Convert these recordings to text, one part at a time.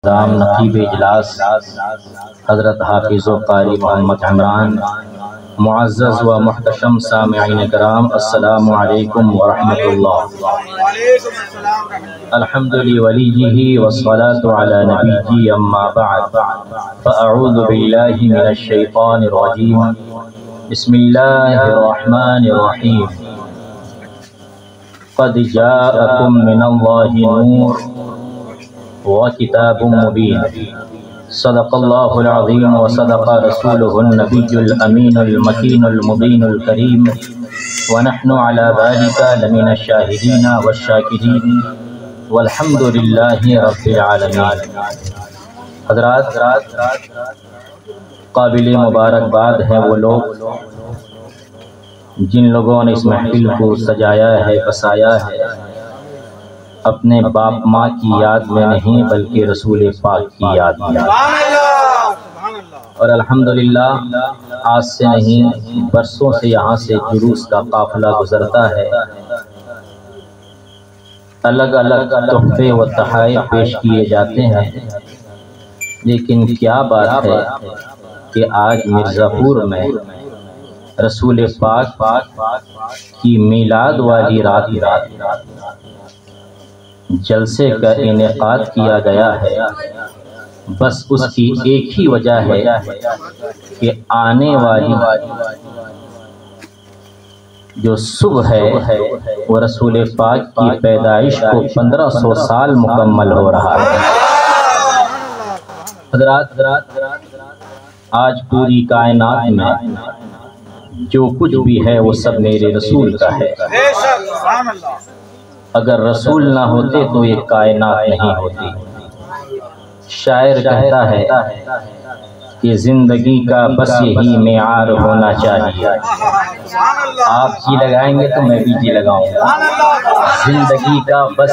نقیب اجلاس حضرت حافظ و قاری محمد عمران، معزز و محتشم سامعین کرام، السلام علیکم ورحمۃ اللہ۔ الحمد لولیہ والصلاة علی نبیہ اما بعد، فاعوذ باللہ من الشیطان الرجیم، بسم اللہ الرحمن الرحیم۔ قد جاءکم من اللہ نور وکتاب مبین، صدق اللہ العظیم وصدق رسولہ النبی الامین المکین المبین الکریم، ونحن علی ذلک لمن الشاہدین والشاکرین، والحمد للہ رب العالمین۔ حضرات، قابل مبارکباد ہیں وہ لوگ جن لوگوں نے اس محفل کو سجایا ہے، بسایا ہے، اپنے باپ ماں کی یاد میں نہیں بلکہ رسول پاک کی یاد میں۔ اور الحمدللہ آج سے نہیں برسوں سے یہاں سے جلوس کا قافلہ گزرتا ہے، الگ الگ تحفے و تحائف پیش کیے جاتے ہیں، لیکن کیا بات ہے کہ آج مرزا پور میں رسول پاک کی میلاد والی رات جلسے کا انعقاد کیا گیا ہے۔ بس اس کی ایک ہی وجہ ہے کہ آنے والی جو صبح ہے وہ رسول پاک کی پیدائش کو 1500 سال مکمل ہو رہا ہے۔ حضرات، آج پوری کائنات میں جو کچھ بھی ہے وہ سب میرے رسول کا ہے۔ اگر رسول نہ ہوتے تو یہ کائنات نہیں ہوتی۔ شاعر کہتا ہے کہ زندگی کا بس یہی معیار ہونا چاہیے۔ آپ جی لگائیں گے تو میں بھی جی لگاؤں گا۔ زندگی کا بس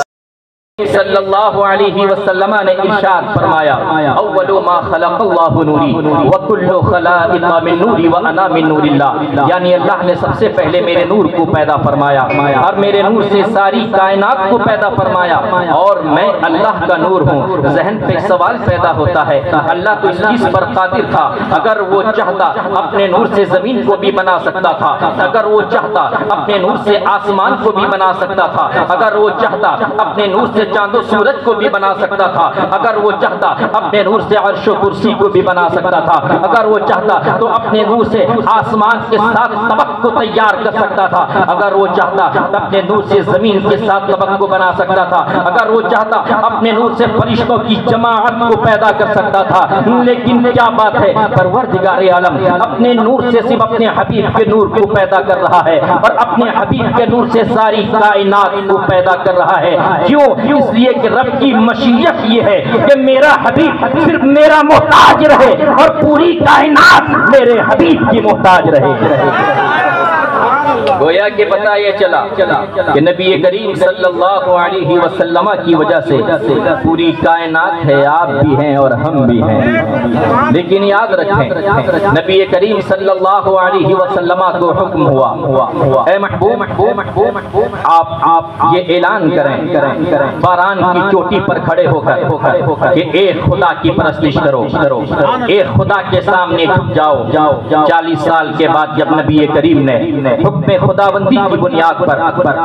صلی اللہ علیہ وسلم نے ارشاد فرمایا، اول ما خلق اللہ نوری وکل خلائق من نوری وانا من نور اللہ، یعنی اللہ نے سب سے پہلے میرے نور کو پیدا فرمایا اور میرے نور سے ساری کائنات کو پیدا فرمایا، اور میں اللہ کا نور ہوں۔ ذہن پہ سوال پیدا ہوتا ہے، اللہ تو اس چیز پر قادر تھا، اگر وہ چاہتا اپنے نور سے زمین کو بھی بنا سکتا تھا، اگر وہ چاہتا اپنے نور سے آسمان کو بھی بنا سکتا تھا، اگر وہ چاہتا اپنے نور سے چاند و سورج کو بھی بنا سکتا تھا، اگر وہ چاہتا اپنے نور سے عرش و کرسی کو بھی بنا سکتا تھا، اگر وہ چاہتا تو اپنے نور سے آسمان کے ساتھ طبق کو تیار کر سکتا تھا، اگر وہ چاہتا اپنے نور سے زمین کے ساتھ طبق کو بنا سکتا تھا، اگر وہ چاہتا اپنے نور سے فرشتوں کی جماعت کو پیدا کر سکتا تھا۔ لیکن کیا بات ہے، پروردگار عالم اپنے نور سے صرف اپنے حبیب کے نور کو پیدا کر رہا ہے، اور اپنے حبیب کے نور سے ساری کائنات کو پیدا کر رہا ہے۔ کیوں؟ اس لیے کہ رب کی مشیت یہ ہے کہ میرا حبیب صرف میرا محتاج رہے اور پوری کائنات میرے حبیب کی محتاج رہے۔ گویا کہ پتہ یہ چلا کہ نبی کریم صلی اللہ علیہ وسلم کی وجہ سے پوری کائنات ہے، آپ بھی ہیں اور ہم بھی ہیں۔ لیکن یاد رکھیں، نبی کریم صلی اللہ علیہ وسلم کو حکم ہوا، اے محبوب آپ یہ اعلان کریں باران کی چوٹی پر کھڑے ہو کر کہ ایک خدا کی پرستش کرو، ایک خدا کے سامنے جھک جاؤ۔ 40 سال کے بعد جب نبی کریم نے حکم خداوندی کی بنیاد پر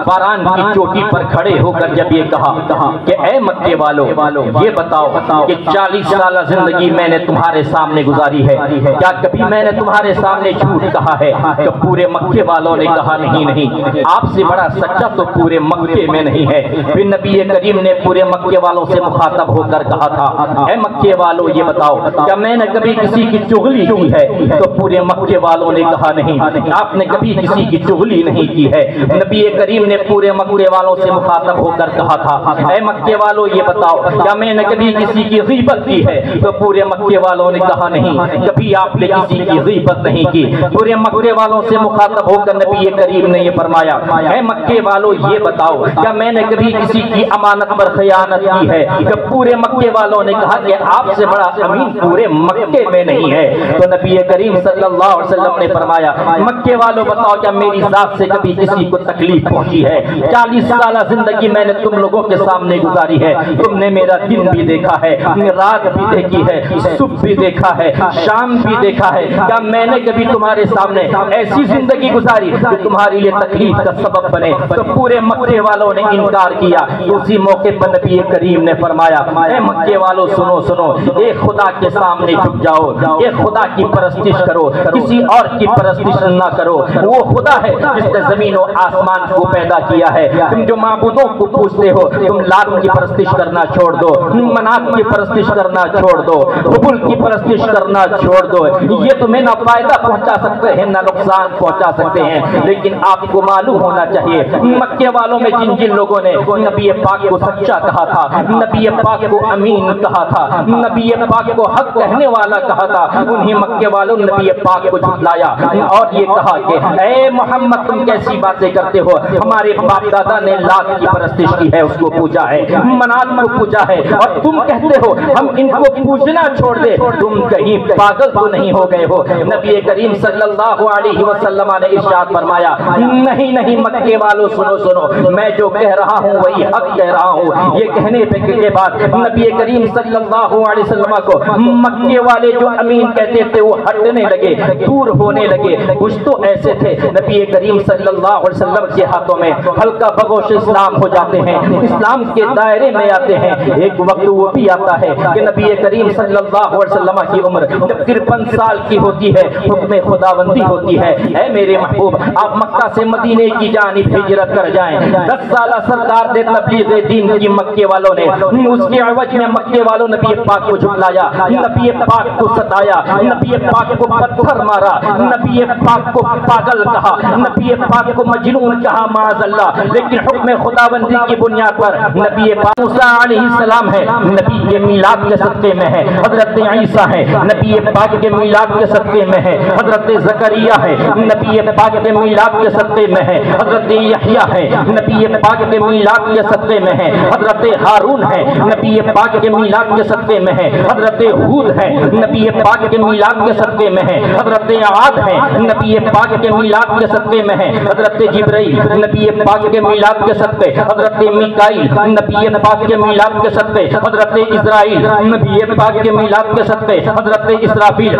باران کی چوٹی پر کھڑے ہو کر جب یہ کہا کہ اے مکے والو یہ بتاؤ کہ 40 سالہ زندگی میں نے تمہارے سامنے گزاری ہے، کیا کبھی میں نے تمہارے سامنے جھوٹ کہا ہے؟ کہ پورے مکے والوں نے کہا نہیں، آپ سے بڑا سچا تو پورے مکے میں نہیں ہے۔ پھر نبی کریم نے پورے مکے والوں سے مخاطب ہو کر کہا تھا، اے مکے والو یہ بتاؤ کیا میں نے کبھی کسی کی چغلی کی ہے؟ تو پورے مکے والوں نے کہا نہیں، آپ نے کبھی کسی کی چغلی نہیں کی ہے۔ نبی کریم نے پورے مکے والوں سے مخاطب ہو کر کہا تھا، اے مکے والو یہ بتاؤ کیا میں نے کبھی کسی کی غیبت کی ہے؟ تو پورے مکے والوں نے کہا نہیں، کبھی آپ نے کسی کی غیبت نہیں کی۔ پورے مکے والوں سے مخاطب ہو کر نبی کریم نے یہ فرمایا، اے مکے والوں یہ بتاؤ کیا میں نے کبھی کسی کی امانت پر خیانت کی ہے؟ کہ پورے مکے والوں نے کہا کہ آپ سے بڑا امین پورے مکے میں نہیں ہے۔ تو نبی کریم صلی اللہ علیہ وسلم نے فرمایا، مکے والوں بتاؤ کیا میری ذات سے کبھی کسی کو تکلیف پہنچی ہے؟ 40 سالہ زندگی میں نے تم لوگوں کے سامنے گزاری ہے، تم نے میرا دن بھی دیکھا ہے، رات بھی دیکھی ہے، صبح بھی دیکھا ہے، شام بھی دیکھا ہے، کیا میں نے کبھی تمہارے سامنے ایسی زندگی گزاری کہ تمہاری لیے تکلیف کا سبب بنے؟ تو پورے مکے والوں نے انکار کیا۔ اسی موقع پر نبی کریم نے فرمایا، اے مکے والوں سنو سنو، ایک خدا کے سامنے جھک جاؤ، ایک خدا کی پرستش کرو، کسی اور کی پرستش نہ کرو۔ وہ خدا ہے جس نے زمین و آسمان کو پیدا کیا ہے۔ تم جو معبودوں کو پوچھتے ہو، تم لات کی پرستش کرنا چھوڑ دو، منات کی پرستش کرنا چھوڑ دو، حبل کی پرستش کرنا چھوڑ دو۔ یہ تمہیں نہ فائدہ پہنچا سکتے ہیں نہ نقصان پہنچا سکتے ہیں، لیکن آپ کو معلوم ہونا چاہیے مکے والوں میں جن جن لوگوں نے نبی پاک کو سچا کہا تھا، نبی پاک کو امین کہا تھا، نبی پاک کو حق کہنے والا کہا تھا، انہی مکے والوں نے نبی پاک کو جھٹلایا اور یہ کہا کہ اے محمد تم کیسی باتیں کرتے ہو؟ ہمارے باپ دادا نے لات کی پرستش کی ہے، اس کو پوجا ہے، منات کو پوجا ہے، اور تم کہتے ہو ہم ان کو پوجنا چھوڑ دے، تم کہیں پاگل تو نہیں ہو گئے ہو؟ نبی کریم صلی اللہ علیہ وسلم نے ارشاد فرمایا، نہیں نہیں مکے والوں سنو سنو، میں جو کہہ رہا ہوں وہی حق کہہ رہا ہوں۔ یہ کہنے کے بعد نبی کریم صلی اللہ علیہ وسلم کو مکے والے جو امین کہتے تھے وہ ہٹنے لگے، دور ہونے لگے۔ کچھ تو ایسے تھے نبی کریم صلی اللہ علیہ وسلم کے ہاتھوں میں ہلکا بگوش اسلام ہو جاتے ہیں، اسلام کے دائرے میں آتے ہیں۔ ایک وقت وہ بھی آتا ہے کہ نبی کریم صلی اللہ علیہ وسلم کی عمر جب 53 سال کی ہوتی ہے، حکم خداوندی ہوتی ہے، اے میرے محبوب آپ مکہ سے مدینے کی جانب ہجرت کر جائیں۔ 10 سالہ سرکار دے تبلیغ دین کی مکے والوں نے اس کے عوض میں مکے والوں نبی پاک کو جھٹلایا، نبی پاک کو ستایا، نبی پاک کو پتھر مارا، نبی پاک کو پاگل کہا، نبی پاک کو مجنون کہا معاذ اللہ۔ لیکن حکم خداوندی کی بنیاد پر نبی پاک موسیٰ علیہ السلام ہے، نبی کے میلاد کے صدقے میں ہے، حضرت عیسیٰ ہے، نبی پاک کے میلاد کے صدقے میں ہے، حضرت زکریا ہے، نبی پاک کے میلاد کے صدقے میں ہے، حضرت یحییٰ ہے، نبی پاک کے میلاد کے صدقے میں ہے، حضرت ہارون ہے، نبی پاک کے میلاد کے صدقے میں ہے، حضرت ہود ہے، نبی پاک کے میلاد کے صدقے میں ہے، حضرت عاد ہے، نبی پاک کے میلاد کے صدقے میں ہے، حضرت جبرائیل نبی پاک کے میلاد کے صدقے، حضرت میکائیل نبی پاک کے میلاد کے صدقے، حضرت اسرائیل نبی پاک کے میلاد کے صدقے، حضرت اسرافیل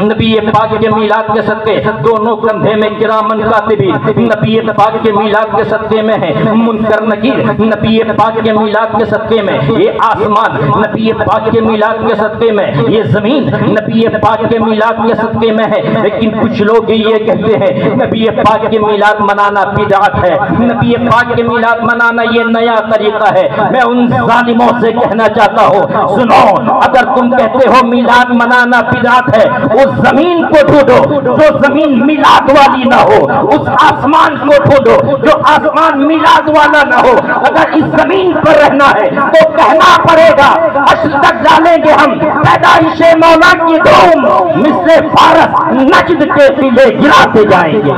نبی پاک کے میلاد کے صدقے، دونوں کندھے میں کرامن کاتبین نبی پاک کے میلاد کے صدقے میں ہے، منکر نکیر نبی پاک کے میلاد کے صدقے میں، یہ آسمان نبی پاک کے میلاد کے صدقے میں، یہ زمین نبی پاک کے میلاد کے صدقے میں ہے۔ لیکن کچھ لوگ یہ کہتے ہیں نبی پاک کے میلاد منانا بدعت ہے، نبی پاک کے میلاد منانا یہ نیا طریقہ ہے۔ میں ان ظالموں سے کہنا چاہتا ہوں سنو، اگر تم کہتے ہو میلاد منانا بدعت ہے، اس زمین کو ڈھونڈو جو زمین میلاد والی نہ ہو، اس آسمان کو ڈھونڈو جو آسمان میلاد والا نہ ہو۔ اگر اس زمین پر رہنا ہے تو کہنا پڑے گا حشر تک ڈالیں گے ہم پیدائش مولا کی دھوم، مثل فارس نجد کے قلعے گراتے جائیں گے۔